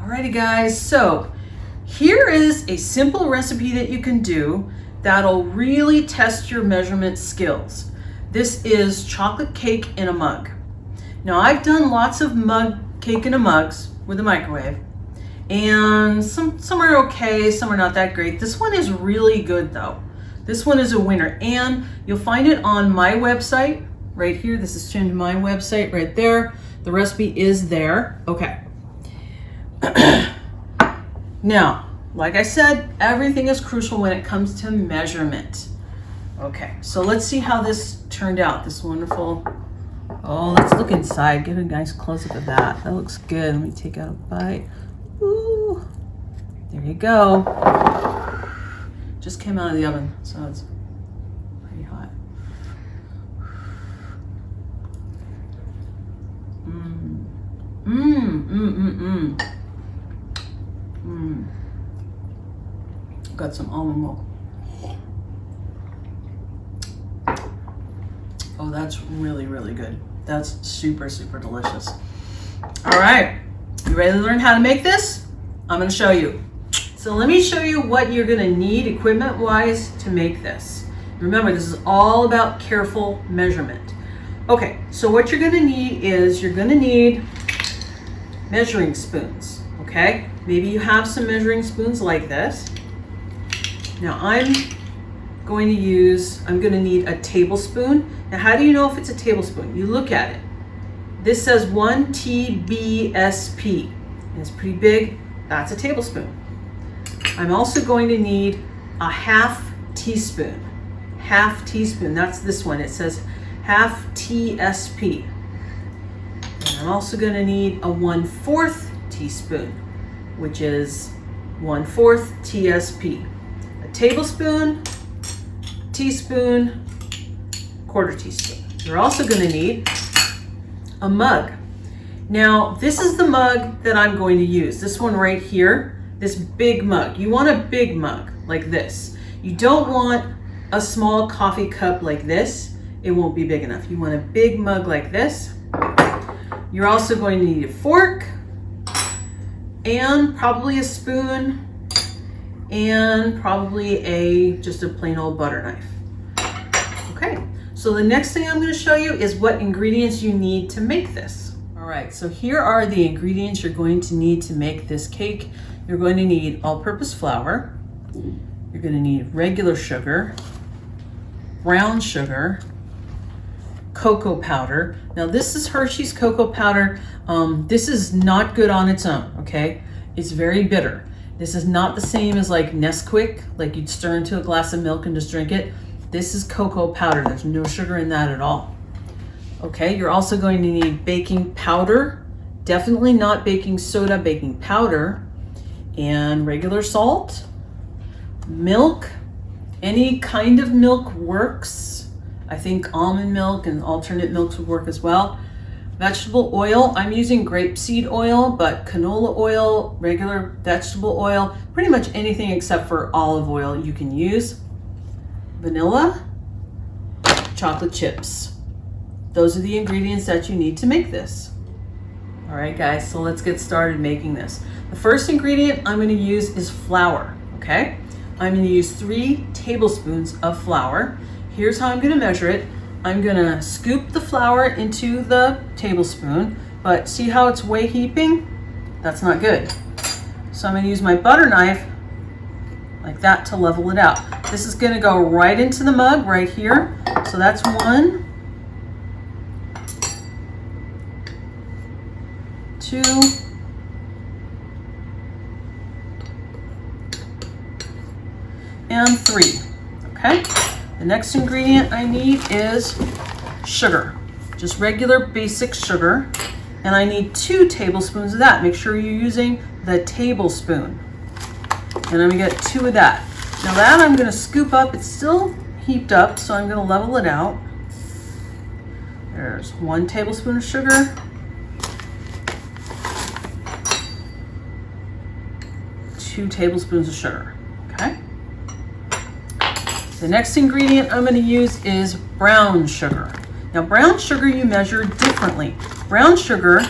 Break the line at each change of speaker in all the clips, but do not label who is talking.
Alrighty guys, so here is a simple recipe that you can do that'll really test your measurement skills. This is chocolate cake in a mug. Now I've done lots of cake in a mugs with a microwave, and some are okay, some are not that great. This one is really good though. This one is a winner, and you'll find it on my website right here. This is to my website right there. The recipe is there. Okay. Now, like I said, everything is crucial when it comes to measurement. Okay, so let's see how this turned out. This wonderful, oh, let's look inside. Get a nice close up of that. That looks good. Let me take out a bite. Ooh, there you go. Just came out of the oven, so it's pretty hot. Got some almond milk. Oh, that's really, really good. That's super, super delicious. All right, you ready to learn how to make this? I'm gonna show you. So let me show you what you're gonna need equipment-wise to make this. Remember, this is all about careful measurement. Okay, so what you're gonna need is you're gonna need measuring spoons, okay? Maybe you have some measuring spoons like this. Now I'm gonna need a tablespoon. Now how do you know if it's a tablespoon? You look at it. This says 1 TBSP, and it's pretty big. That's a tablespoon. I'm also going to need a half teaspoon. Half teaspoon, that's this one. It says half TSP. And I'm also gonna need a 1/4 teaspoon, which is 1/4 TSP. A tablespoon, teaspoon, quarter teaspoon. You're also gonna need a mug. Now, this is the mug that I'm going to use. This one right here, this big mug. You want a big mug like this. You don't want a small coffee cup like this. It won't be big enough. You want a big mug like this. You're also going to need a fork and probably a spoon and probably just a plain old butter knife. Okay, so the next thing I'm going to show you is what ingredients you need to make this. All right, so here are the ingredients you're going to need to make this cake. You're going to need all-purpose flour. You're going to need regular sugar, brown sugar, cocoa powder. Now this is Hershey's cocoa powder. This is not good on its own, okay? It's very bitter. This is not the same as like Nesquik, like you'd stir into a glass of milk and just drink it. This is cocoa powder. There's no sugar in that at all. Okay, you're also going to need baking powder. Definitely not baking soda, baking powder. And regular salt, milk. Any kind of milk works. I think almond milk and alternate milks would work as well. Vegetable oil, I'm using grapeseed oil, but canola oil, regular vegetable oil, pretty much anything except for olive oil you can use. Vanilla, chocolate chips. Those are the ingredients that you need to make this. All right guys, so let's get started making this. The first ingredient I'm gonna use is flour, okay? I'm gonna use 3 tablespoons of flour. Here's how I'm gonna measure it. I'm gonna scoop the flour into the tablespoon, but see how it's way heaping? That's not good. So I'm gonna use my butter knife like that to level it out. This is gonna go right into the mug right here. So that's 1, 2, and 3, okay? The next ingredient I need is sugar, just regular basic sugar, and I need 2 tablespoons of that. Make sure you're using the tablespoon. And I'm gonna get 2 of that. Now that I'm gonna scoop up, it's still heaped up, so I'm gonna level it out. There's 1 tablespoon of sugar, 2 tablespoons of sugar, okay? The next ingredient I'm going to use is brown sugar. Now brown sugar you measure differently. Brown sugar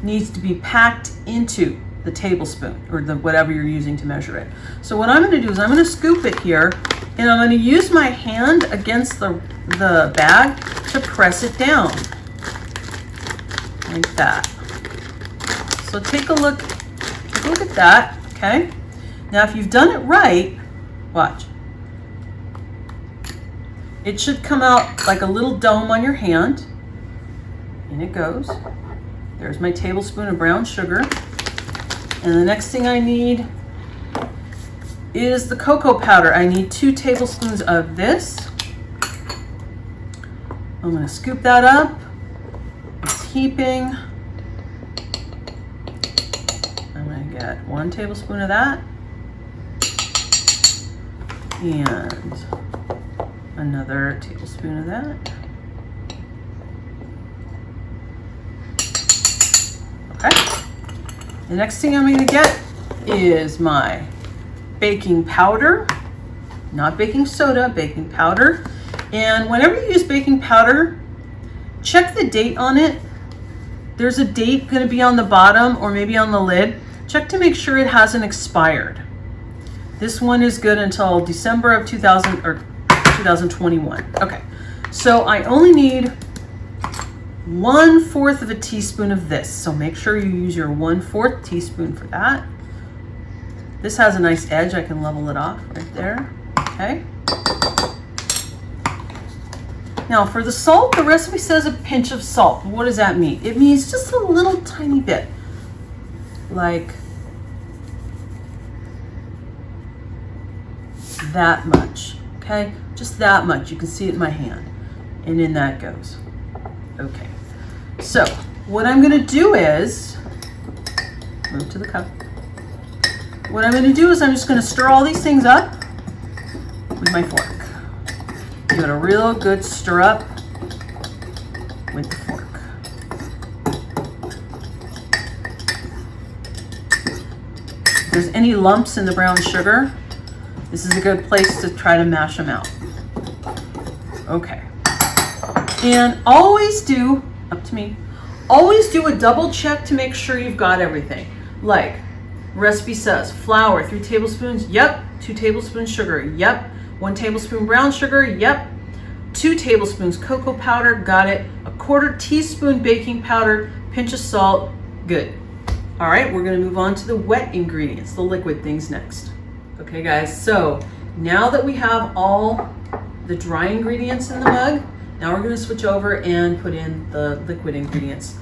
needs to be packed into the tablespoon or the whatever you're using to measure it. So what I'm going to do is I'm going to scoop it here, and I'm going to use my hand against the bag to press it down like that. So take a look at that. Okay, now if you've done it right, watch. It should come out like a little dome on your hand. In it goes. There's my tablespoon of brown sugar. And the next thing I need is the cocoa powder. I need 2 tablespoons of this. I'm going to scoop that up. It's heaping. I'm going to get 1 tablespoon of that. And another tablespoon of that. Okay. The next thing I'm going to get is my baking powder, not baking soda, baking powder. And whenever you use baking powder, check the date on it. There's a date going to be on the bottom or maybe on the lid. Check to make sure it hasn't expired. This one is good until December of 2021. Okay, so I only need 1/4 of a teaspoon of this. So make sure you use your 1/4 teaspoon for that. This has a nice edge. I can level it off right there. Okay. Now for the salt, the recipe says a pinch of salt. What does that mean? It means just a little tiny bit. Like that much. Okay, just that much. You can see it in my hand. And in that goes. Okay, so what I'm going to do is, move to the cup. What I'm going to do is I'm just going to stir all these things up with my fork. Give it a real good stir up with the fork. If there's any lumps in the brown sugar, this is a good place to try to mash them out. Okay. And always do, up to me, always do a double check to make sure you've got everything. Like, recipe says, flour, 3 tablespoons, yep. 2 tablespoons sugar, yep. 1 tablespoon brown sugar, yep. 2 tablespoons cocoa powder, got it. 1/4 teaspoon baking powder, pinch of salt, good. All right, we're gonna move on to the wet ingredients, the liquid things next. Okay guys, so now that we have all the dry ingredients in the mug, now we're going to switch over and put in the liquid ingredients.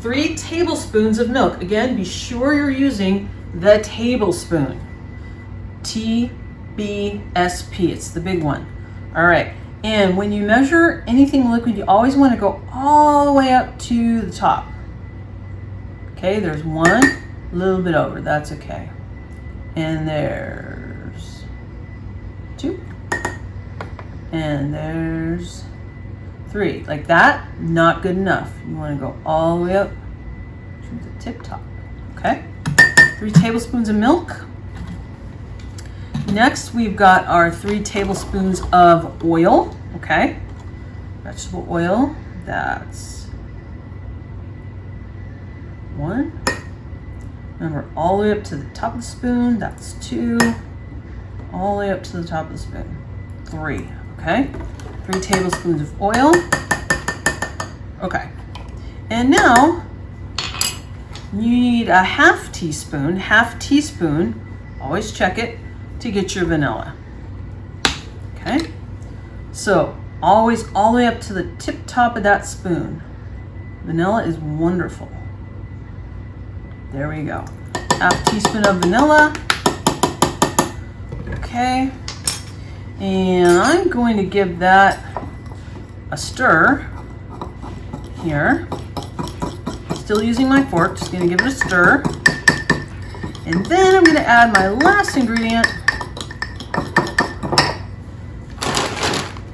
3 tablespoons of milk. Again, be sure you're using the tablespoon. TBSP, it's the big one. All right, and when you measure anything liquid, you always want to go all the way up to the top. Okay, there's 1, a little bit over, that's okay. And there's 2. And there's 3. Like that, not good enough. You want to go all the way up to the tip top. Okay? 3 tablespoons of milk. Next, we've got our 3 tablespoons of oil. Okay? Vegetable oil. That's 1. Remember, all the way up to the top of the spoon. That's 2. All the way up to the top of the spoon. 3. Okay, 3 tablespoons of oil. Okay, and now you need a half teaspoon, always check it, to get your vanilla. Okay, so always all the way up to the tip top of that spoon. Vanilla is wonderful. There we go. Half teaspoon of vanilla. Okay. And I'm going to give that a stir here. Still using my fork, just going to give it a stir. And then I'm going to add my last ingredient,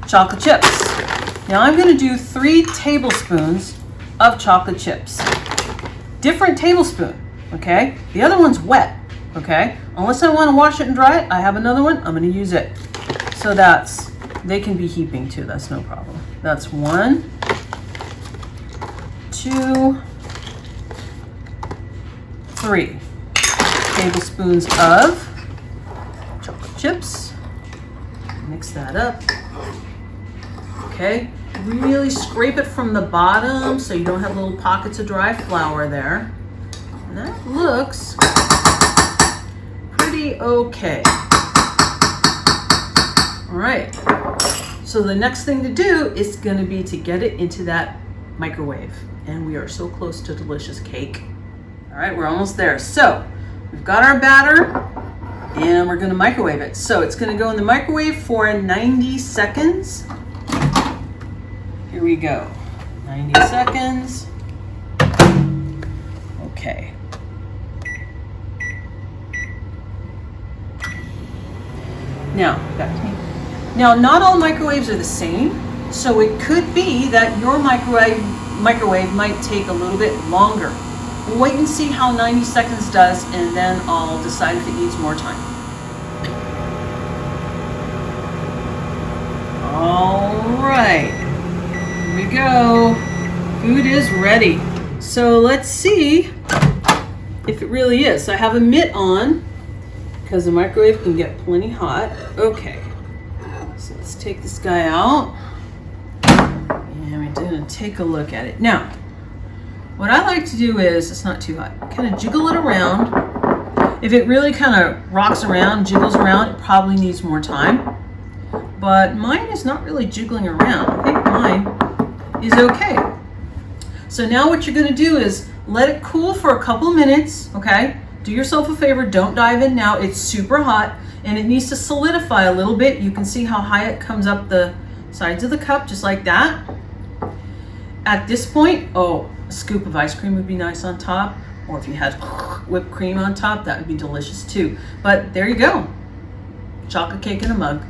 chocolate chips. Now I'm going to do 3 tablespoons of chocolate chips. Different tablespoon, okay? The other one's wet, okay? Unless I want to wash it and dry it, I have another one, I'm going to use it. So they can be heaping too, that's no problem. That's 1, 2, 3 tablespoons of chocolate chips. Mix that up. Okay, really scrape it from the bottom so you don't have little pockets of dry flour there. And that looks pretty okay. All right, so the next thing to do is going to be to get it into that microwave. And we are so close to delicious cake. All right, we're almost there. So we've got our batter and we're going to microwave it. So it's going to go in the microwave for 90 seconds. Here we go. 90 seconds. Okay. Now, back to me. Now, not all microwaves are the same, so it could be that your microwave might take a little bit longer. We'll wait and see how 90 seconds does, and then I'll decide if it needs more time. All right, here we go. Food is ready. So let's see if it really is. So I have a mitt on because the microwave can get plenty hot. Okay, so let's take this guy out and we're gonna take a look at it. Now, what I like to do is, it's not too hot, kind of jiggle it around. If it really kind of rocks around, jiggles around, it probably needs more time. But mine is not really jiggling around. I think mine is okay. So now what you're gonna do is let it cool for a couple of minutes, okay? Do yourself a favor, don't dive in now. It's super hot and it needs to solidify a little bit. You can see how high it comes up the sides of the cup, just like that. At this point, oh, a scoop of ice cream would be nice on top, or if you had whipped cream on top, that would be delicious too. But there you go, chocolate cake in a mug.